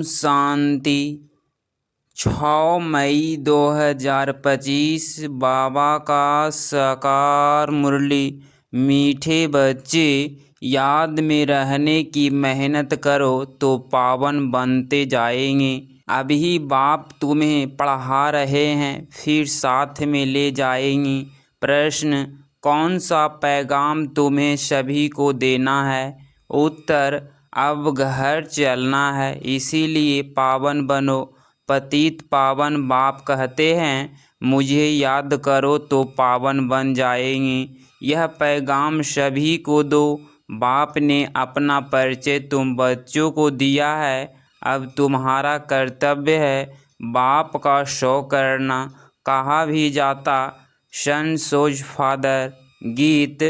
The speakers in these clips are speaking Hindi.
शांति। 6 मई 2025 बाबा का साकार मुरली। मीठे बच्चे, याद में रहने की मेहनत करो तो पावन बनते जाएंगे। अभी बाप तुम्हें पढ़ा रहे हैं, फिर साथ में ले जाएंगे। प्रश्न: कौन सा पैगाम तुम्हें सभी को देना है? उत्तर: अब घर चलना है, इसीलिए पावन बनो। पतित पावन बाप कहते हैं, मुझे याद करो तो पावन बन जाएंगे। यह पैगाम सभी को दो। बाप ने अपना परिचय तुम बच्चों को दिया है, अब तुम्हारा कर्तव्य है बाप का शो करना। कहा भी जाता, सन सोज फादर। गीत: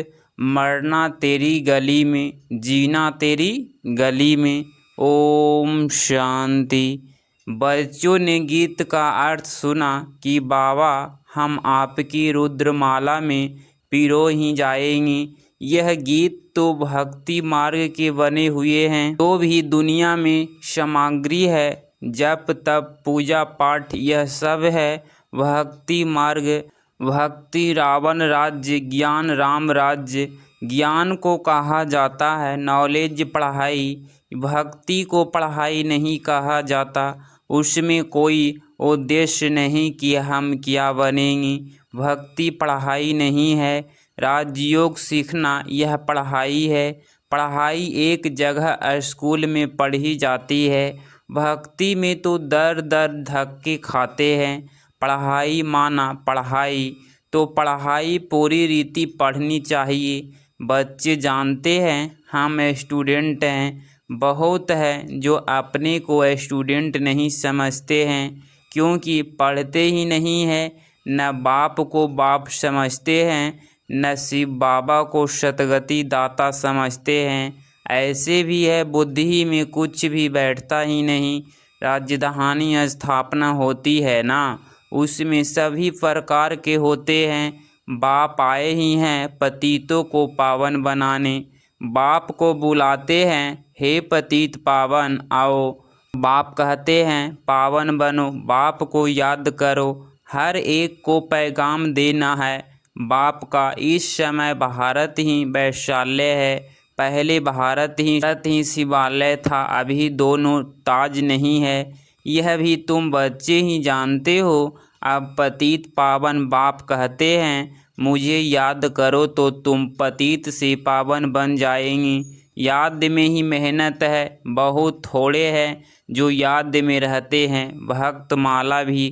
मरना तेरी गली में, जीना तेरी गली में। ओम शांति। बच्चों ने गीत का अर्थ सुना कि बाबा, हम आपकी रुद्रमाला में पिरो ही जाएंगे। यह गीत तो भक्ति मार्ग के बने हुए हैं। तो भी दुनिया में सामग्री है, जप तप पूजा पाठ यह सब है भक्ति मार्ग। भक्ति रावण राज्य, ज्ञान राम राज्य। ज्ञान को कहा जाता है नॉलेज, पढ़ाई। भक्ति को पढ़ाई नहीं कहा जाता। उसमें कोई उद्देश्य नहीं कि हम क्या बनेंगे। भक्ति पढ़ाई नहीं है। राजयोग सीखना यह पढ़ाई है। पढ़ाई एक जगह स्कूल में पढ़ी जाती है। भक्ति में तो दर दर धक्के खाते हैं। पढ़ाई माना पढ़ाई, तो पढ़ाई पूरी रीति पढ़नी चाहिए। बच्चे जानते हैं हम स्टूडेंट हैं। बहुत है जो अपने को स्टूडेंट नहीं समझते हैं, क्योंकि पढ़ते ही नहीं है। न बाप को बाप समझते हैं, न शिव बाबा को सतगति दाता समझते हैं। ऐसे भी है बुद्धि में कुछ भी बैठता ही नहीं। राजधानी स्थापना होती है ना, उसमें सभी प्रकार के होते हैं। बाप आए ही हैं पतितों को पावन बनाने। बाप को बुलाते हैं, हे पतित पावन आओ। बाप कहते हैं पावन बनो, बाप को याद करो। हर एक को पैगाम देना है बाप का। इस समय भारत ही वैशाल्य है, पहले भारत ही शिवालय था। अभी दोनों ताज नहीं है, यह भी तुम बच्चे ही जानते हो। अब पतित पावन बाप कहते हैं, मुझे याद करो तो तुम पतित से पावन बन जाएंगे। याद में ही मेहनत है। बहुत थोड़े हैं जो याद में रहते हैं। भक्त माला भी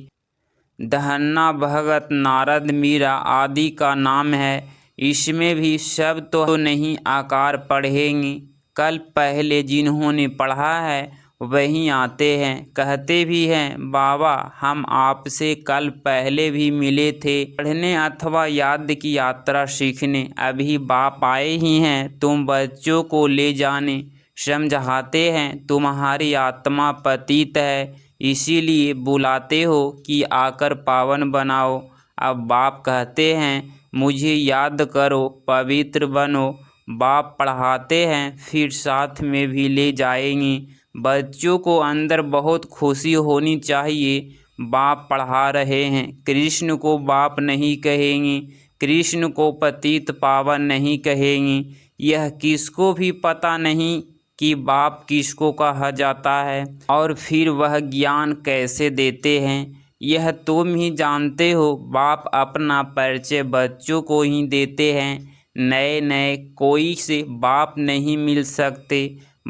धन्ना भगत नारद मीरा आदि का नाम है। इसमें भी सब तो नहीं आकार पढ़ेंगे। कल पहले जिन्होंने पढ़ा है वहीं आते हैं। कहते भी हैं, बाबा हम आपसे कल पहले भी मिले थे, पढ़ने अथवा याद की यात्रा सीखने। अभी बाप आए ही हैं तुम बच्चों को ले जाने। समझाते हैं तुम्हारी आत्मा पतित है, इसीलिए बुलाते हो कि आकर पावन बनाओ। अब बाप कहते हैं, मुझे याद करो पवित्र बनो। बाप पढ़ाते हैं, फिर साथ में भी ले जाएंगे। बच्चों को अंदर बहुत खुशी होनी चाहिए। बाप पढ़ा रहे हैं। कृष्ण को बाप नहीं कहेंगे, कृष्ण को पतित पावन नहीं कहेंगे। यह किसको भी पता नहीं कि बाप किसको कहा जाता है, और फिर वह ज्ञान कैसे देते हैं यह तुम ही जानते हो। बाप अपना परिचय बच्चों को ही देते हैं। नए नए कोई से बाप नहीं मिल सकते।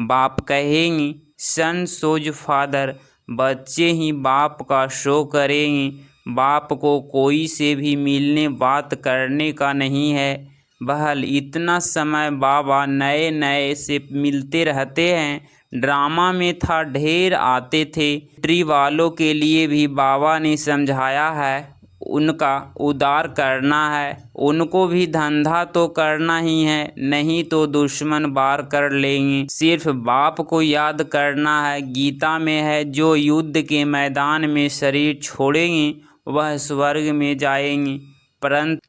बाप कहेंगे सन सोज फादर, बच्चे ही बाप का शो करेंगे। बाप को कोई से भी मिलने बात करने का नहीं है। बहल इतना समय बाबा नए नए से मिलते रहते हैं। ड्रामा में था ढेर आते थे। ट्री वालों के लिए भी बाबा ने समझाया है, उनका उद्धार करना है। उनको भी धंधा तो करना ही है, नहीं तो दुश्मन वार कर लेंगे। सिर्फ बाप को याद करना है। गीता में है, जो युद्ध के मैदान में शरीर छोड़ेंगे वह स्वर्ग में जाएंगे, परंतु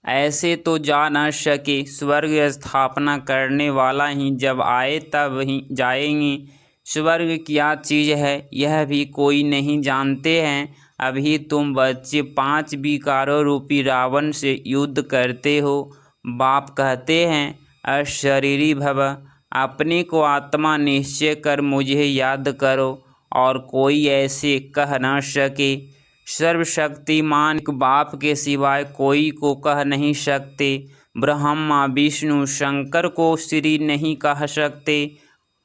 ऐसे तो जा न सके। स्वर्ग स्थापना करने वाला ही जब आए तब ही जाएंगे। स्वर्ग क्या चीज़ है यह भी कोई नहीं जानते हैं। अभी तुम बच्चे 5 विकारों रूपी रावण से युद्ध करते हो। बाप कहते हैं अशरीरी भव, अपने को आत्मा निश्चय कर मुझे याद करो और कोई ऐसे कह न सके। सर्वशक्तिमान बाप के सिवाय कोई को कह नहीं सकते। ब्रह्मा विष्णु शंकर को श्री नहीं कह सकते।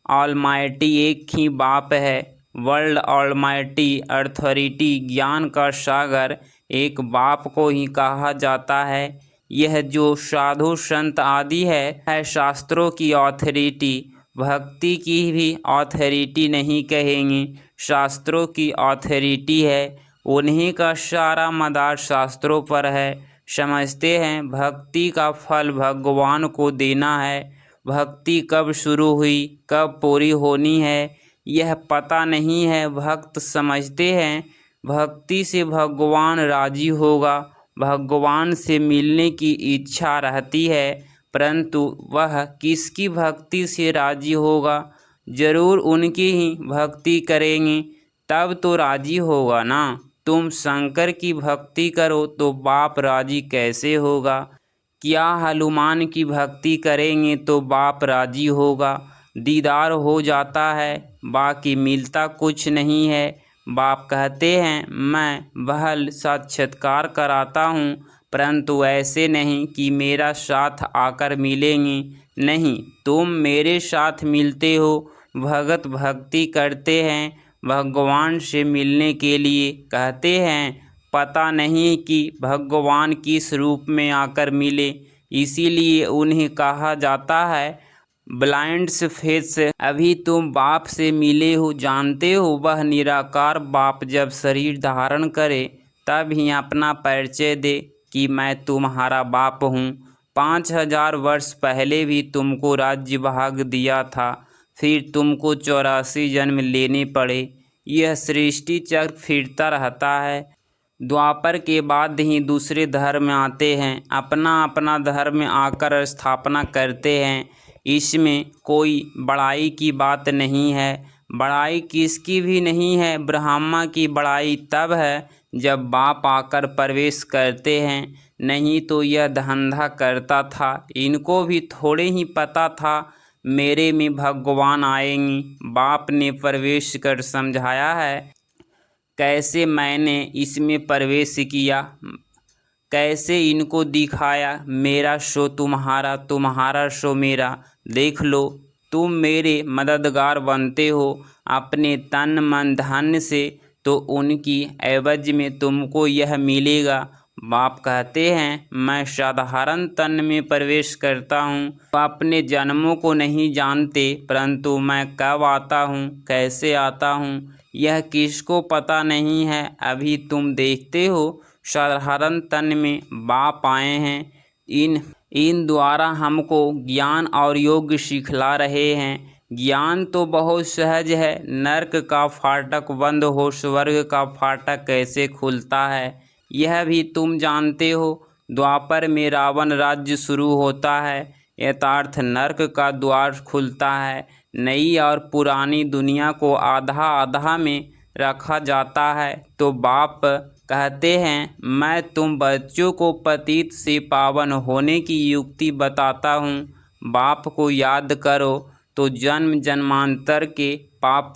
ऑलमाइटी एक ही बाप है। वर्ल्ड ऑलमाइटी अथॉरिटी ज्ञान का सागर एक बाप को ही कहा जाता है। यह जो साधु संत आदि है शास्त्रों की अथॉरिटी, भक्ति की भी अथॉरिटी नहीं कहेंगे, शास्त्रों की अथॉरिटी है। उन्हीं का सारा मदार शास्त्रों पर है। समझते हैं भक्ति का फल भगवान को देना है। भक्ति कब शुरू हुई कब पूरी होनी है यह पता नहीं है। भक्त समझते हैं भक्ति से भगवान राजी होगा, भगवान से मिलने की इच्छा रहती है, परंतु वह किसकी भक्ति से राजी होगा? जरूर उनकी ही भक्ति करेंगे तब तो राजी होगा ना। तुम शंकर की भक्ति करो तो बाप राजी कैसे होगा? क्या हनुमान की भक्ति करेंगे तो बाप राजी होगा? दीदार हो जाता है बाकी मिलता कुछ नहीं है। बाप कहते हैं मैं बहल साक्षात्कार कराता हूँ, परंतु ऐसे नहीं कि मेरा साथ आकर मिलेंगे। नहीं, तुम मेरे साथ मिलते हो, भगत भक्ति करते हैं भगवान से मिलने के लिए। कहते हैं पता नहीं कि भगवान किस रूप में आकर मिले, इसीलिए उन्हें कहा जाता है ब्लाइंड फेथ। अभी तुम बाप से मिले हो, जानते हो वह निराकार बाप जब शरीर धारण करे तब ही अपना परिचय दे कि मैं तुम्हारा बाप हूँ। 5000 वर्ष पहले भी तुमको राज्य भाग दिया था, फिर तुमको 84 जन्म लेने पड़े। यह सृष्टि चक्र फिरता रहता है। द्वापर के बाद ही दूसरे धर्म आते हैं, अपना अपना धर्म आकर स्थापना करते हैं। इसमें कोई बड़ाई की बात नहीं है, बड़ाई किसकी भी नहीं है। ब्रह्मा की बड़ाई तब है जब बाप आकर प्रवेश करते हैं, नहीं तो यह धंधा करता था। इनको भी थोड़े ही पता था मेरे में भगवान आएंगे। बाप ने प्रवेश कर समझाया है कैसे मैंने इसमें प्रवेश किया, कैसे इनको दिखाया मेरा सो तुम्हारा, तुम्हारा सो मेरा। देख लो तुम मेरे मददगार बनते हो अपने तन मन धन से, तो उनकी एवज में तुमको यह मिलेगा। बाप कहते हैं मैं साधारण तन में प्रवेश करता हूँ, अपने जन्मों को नहीं जानते, परंतु मैं कब आता हूँ कैसे आता हूँ यह किसको पता नहीं है। अभी तुम देखते हो साधारण तन में बाप आए हैं, इन द्वारा हमको ज्ञान और योग सिखला रहे हैं। ज्ञान तो बहुत सहज है, नरक का फाटक बंद हो स्वर्ग का फाटक कैसे खुलता है यह भी तुम जानते हो। द्वापर में रावण राज्य शुरू होता है, यथार्थ नरक का द्वार खुलता है। नई और पुरानी दुनिया को आधा आधा में रखा जाता है। तो बाप कहते हैं मैं तुम बच्चों को पतित से पावन होने की युक्ति बताता हूँ। बाप को याद करो तो जन्म जन्मांतर के पाप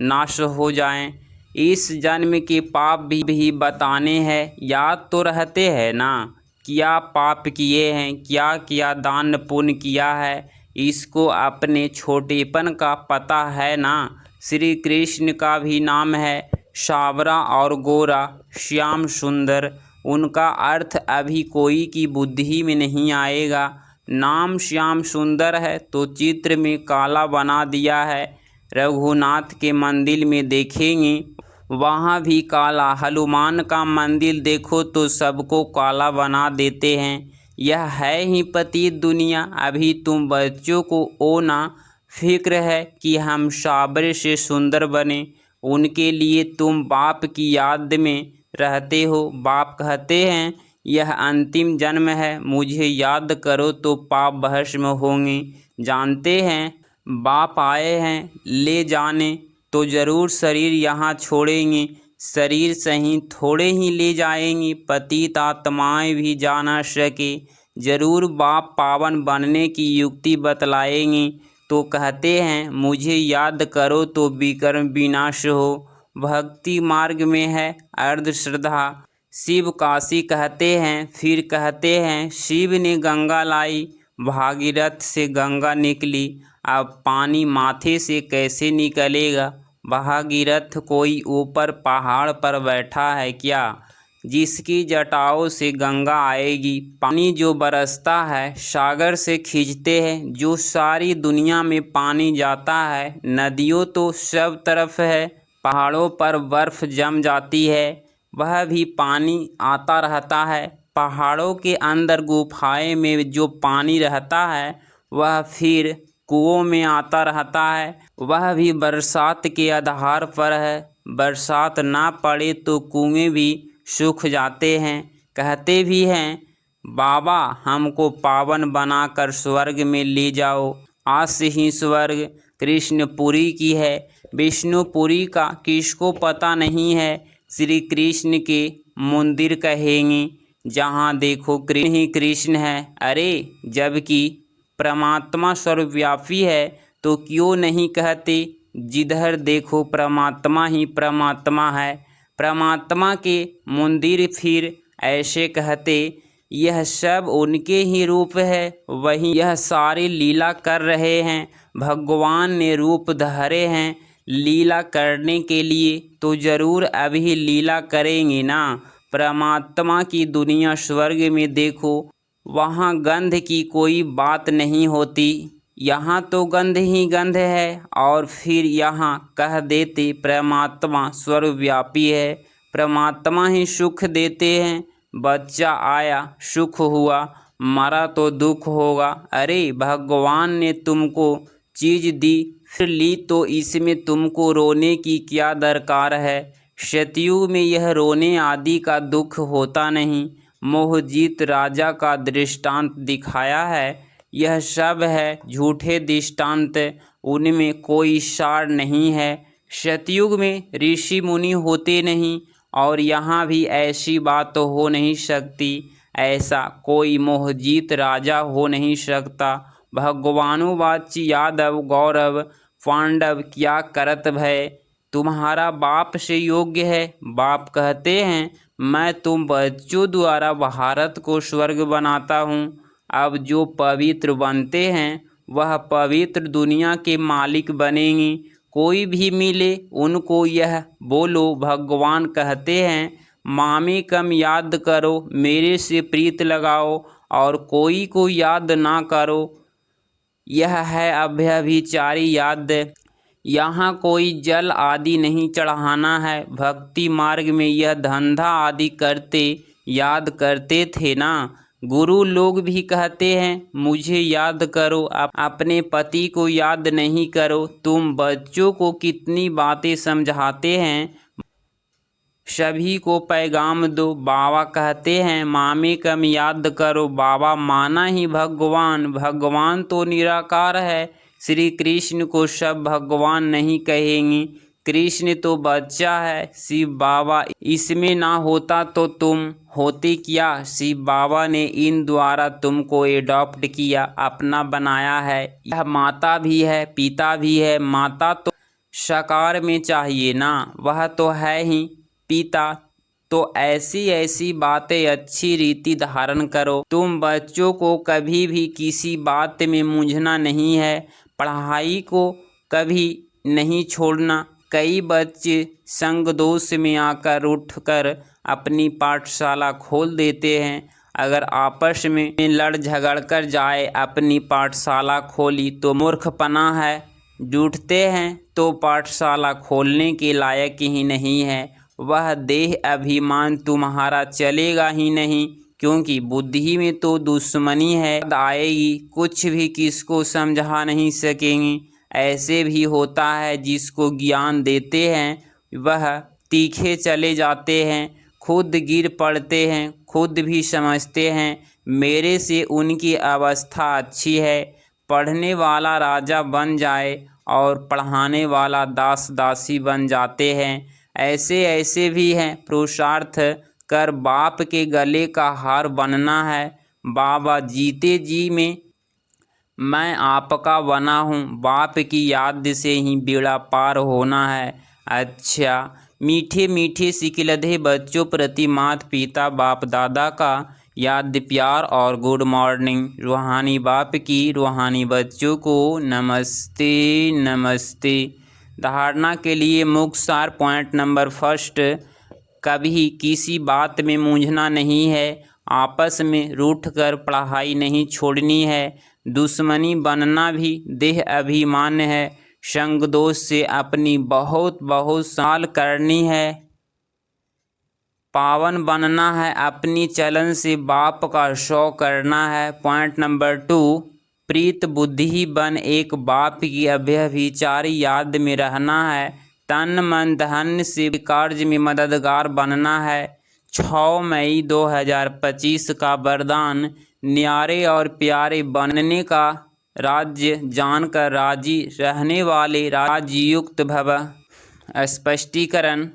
नाश हो जाएं। इस जन्म के पाप भी बताने हैं, याद तो रहते हैं ना? क्या पाप किए हैं, क्या क्या दान पुण्य किया है, इसको अपने छोटेपन का पता है ना? श्री कृष्ण का भी नाम है सावरा और गोरा, श्याम सुंदर। उनका अर्थ अभी कोई की बुद्धि में नहीं आएगा। नाम श्याम सुंदर है तो चित्र में काला बना दिया है। रघुनाथ के मंदिर में देखेंगे वहाँ भी काला, हनुमान का मंदिर देखो तो सबको काला बना देते हैं। यह है ही पतित दुनिया। अभी तुम बच्चों को ओ ना फिक्र है कि हम सावरे से सुंदर बने, उनके लिए तुम बाप की याद में रहते हो। बाप कहते हैं यह अंतिम जन्म है, मुझे याद करो तो पाप भस्म होंगे। जानते हैं बाप आए हैं ले जाने, तो जरूर शरीर यहाँ छोड़ेंगे। शरीर सही थोड़े ही ले जाएंगे, पतित आत्माएं भी जा न सके। जरूर बाप पावन बनने की युक्ति बतलाएंगे। तो कहते हैं मुझे याद करो तो विकर्म विनाश हो। भक्ति मार्ग में है अर्ध श्रद्धा। शिव काशी कहते हैं, फिर कहते हैं शिव ने गंगा लाई, भागीरथ से गंगा निकली। अब पानी माथे से कैसे निकलेगा? भागीरथ कोई ऊपर पहाड़ पर बैठा है क्या, जिसकी जटाओं से गंगा आएगी? पानी जो बरसता है सागर से खींचते हैं, जो सारी दुनिया में पानी जाता है। नदियों तो सब तरफ है, पहाड़ों पर बर्फ जम जाती है, वह भी पानी आता रहता है। पहाड़ों के अंदर गुफाएं में जो पानी रहता है वह फिर कुओं में आता रहता है, वह भी बरसात के आधार पर है। बरसात ना पड़े तो कुएं भी सूख जाते हैं। कहते भी हैं बाबा हमको पावन बनाकर स्वर्ग में ले जाओ। आज से ही स्वर्ग कृष्णपुरी की है, विष्णुपुरी का किसको पता नहीं है। श्री कृष्ण के मंदिर कहेंगे, जहाँ देखो कृष्ण ही कृष्ण है। अरे जबकि परमात्मा सर्वव्यापी है तो क्यों नहीं कहते जिधर देखो परमात्मा ही परमात्मा है। परमात्मा के मंदिर फिर ऐसे कहते यह सब उनके ही रूप है, वही यह सारी लीला कर रहे हैं। भगवान ने रूप धरे हैं लीला करने के लिए, तो जरूर अभी लीला करेंगे ना। परमात्मा की दुनिया स्वर्ग में देखो, वहाँ गंध की कोई बात नहीं होती। यहाँ तो गंध ही गंध है। और फिर यहाँ कह देते परमात्मा सर्वव्यापी है, परमात्मा ही सुख देते हैं। बच्चा आया सुख हुआ, मरा तो दुख होगा। अरे भगवान ने तुमको चीज़ दी फिर ली, तो इसमें तुमको रोने की क्या दरकार है। सतयुग में यह रोने आदि का दुख होता नहीं। मोहजीत राजा का दृष्टांत दिखाया है, यह सब है झूठे दृष्टांत, उनमें कोई सार नहीं है। सतयुग में ऋषि मुनि होते नहीं, और यहाँ भी ऐसी बात तो हो नहीं सकती। ऐसा कोई मोहजीत राजा हो नहीं सकता। भगवानुवाच यादव गौरव पांडव क्या करत भय, तुम्हारा बाप से योग्य है। बाप कहते हैं मैं तुम बच्चों द्वारा भारत को स्वर्ग बनाता हूँ। अब जो पवित्र बनते हैं वह पवित्र दुनिया के मालिक बनेंगे। कोई भी मिले उनको यह बोलो भगवान कहते हैं मामे कम याद करो, मेरे से प्रीत लगाओ, और कोई को याद ना करो, यह है अभ्यभिचारी याद। यहाँ कोई जल आदि नहीं चढ़ाना है। भक्ति मार्ग में यह धंधा आदि करते याद करते थे ना। गुरु लोग भी कहते हैं मुझे याद करो, अपने पति को याद नहीं करो। तुम बच्चों को कितनी बातें समझाते हैं, सभी को पैगाम दो। बाबा कहते हैं मामे कम याद करो। बाबा माना ही भगवान, भगवान तो निराकार है। श्री कृष्ण को सब भगवान नहीं कहेंगे, कृष्ण तो बच्चा है। शिव बाबा इसमें ना होता तो तुम होते क्या। शिव बाबा ने इन द्वारा तुमको एडॉप्ट किया, अपना बनाया है। यह माता भी है पिता भी है। माता तो साकार में चाहिए ना, वह तो है ही पिता। तो ऐसी ऐसी बातें अच्छी रीति धारण करो। तुम बच्चों को कभी भी किसी बात में मूंझना नहीं है, पढ़ाई को कभी नहीं छोड़ना। कई बच्चे संग दोष में आकर उठकर अपनी पाठशाला खोल देते हैं। अगर आपस में लड़ झगड़ कर जाए अपनी पाठशाला खोली तो मूर्खपना है। जुटते हैं तो पाठशाला खोलने के लायक ही नहीं है। वह देह अभिमान तुम्हारा चलेगा ही नहीं, क्योंकि बुद्धि में तो दुश्मनी है आएगी, कुछ भी किसको समझा नहीं सकेंगे। ऐसे भी होता है जिसको ज्ञान देते हैं वह तीखे चले जाते हैं, खुद गिर पड़ते हैं, खुद भी समझते हैं मेरे से उनकी अवस्था अच्छी है, पढ़ने वाला राजा बन जाए और पढ़ाने वाला दास दासी बन जाते हैं। ऐसे ऐसे भी हैं पुरुषार्थ कर बाप के गले का हार बनना है। बाबा जीते जी में मैं आपका बना हूँ, बाप की याद से ही बेड़ा पार होना है। अच्छा, मीठे मीठे सिकिलधे बच्चों प्रति माता पिता बाप दादा का याद प्यार और गुड मॉर्निंग। रूहानी बाप की रूहानी बच्चों को नमस्ते नमस्ते। धारणा के लिए मुख्य सार पॉइंट नंबर फर्स्ट, कभी किसी बात में मूंझना नहीं है। आपस में रूठकर पढ़ाई नहीं छोड़नी है। दुश्मनी बनना भी देह अभिमान है। संग दोष से अपनी बहुत बहुत साल करनी है। पावन बनना है, अपनी चलन से बाप का शौ करना है। पॉइंट नंबर 2, प्रीत बुद्धि बन एक बाप की अभ्यभिचारी याद में रहना है। तन मन धन से कार्य में मददगार बनना है। 6 मई 2025 का वरदान, न्यारे और प्यारे बनने का राज्य जानकर राजी रहने वाले राजयुक्त भव। स्पष्टीकरण,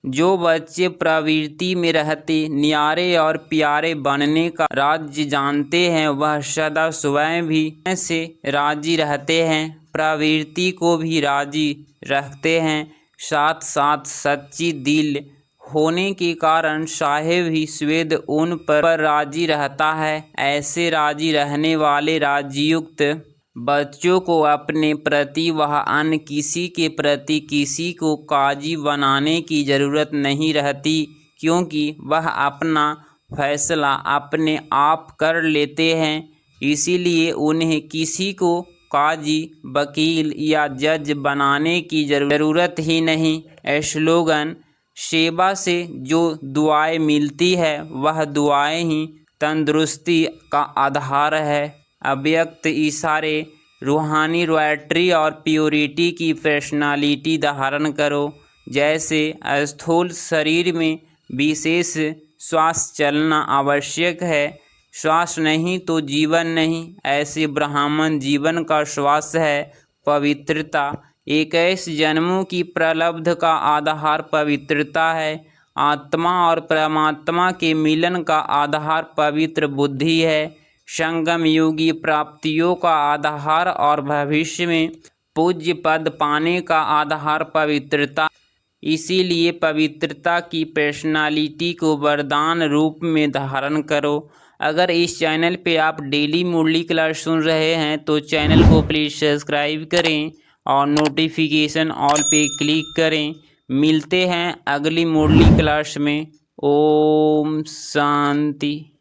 जो बच्चे प्रवृत्ति में रहते न्यारे और प्यारे बनने का राज्य जानते हैं वह सदा स्वयं भी से राजी रहते हैं, प्रवृत्ति को भी राजी रखते हैं। साथ साथ सच्ची दिल होने के कारण साहेब ही स्वेद उन पर राजी रहता है। ऐसे राजी रहने वाले राजयुक्त बच्चों को अपने प्रति वह अन्य किसी के प्रति किसी को काजी बनाने की ज़रूरत नहीं रहती, क्योंकि वह अपना फैसला अपने आप कर लेते हैं। इसीलिए उन्हें किसी को काजी, वकील या जज बनाने की ज़रूरत ही नहीं। स्लोगन, सेवा से जो दुआएं मिलती है वह दुआएं ही तंदुरुस्ती का आधार है। अव्यक्त इशारे, रूहानी रॉयल्टी और प्योरिटी की पर्सनालिटी धारण करो। जैसे स्थूल शरीर में विशेष श्वास चलना आवश्यक है, श्वास नहीं तो जीवन नहीं, ऐसे ब्राह्मण जीवन का श्वास है पवित्रता। 21 जन्मों की प्रलब्ध का आधार पवित्रता है। आत्मा और परमात्मा के मिलन का आधार पवित्र बुद्धि है। संगम योगी प्राप्तियों का आधार और भविष्य में पूज्य पद पाने का आधार पवित्रता। इसीलिए पवित्रता की पर्सनालिटी को वरदान रूप में धारण करो। अगर इस चैनल पे आप डेली मुरली क्लास सुन रहे हैं तो चैनल को प्लीज़ सब्सक्राइब करें और नोटिफिकेशन ऑल पे क्लिक करें। मिलते हैं अगली मुरली क्लास में। ओम शांति।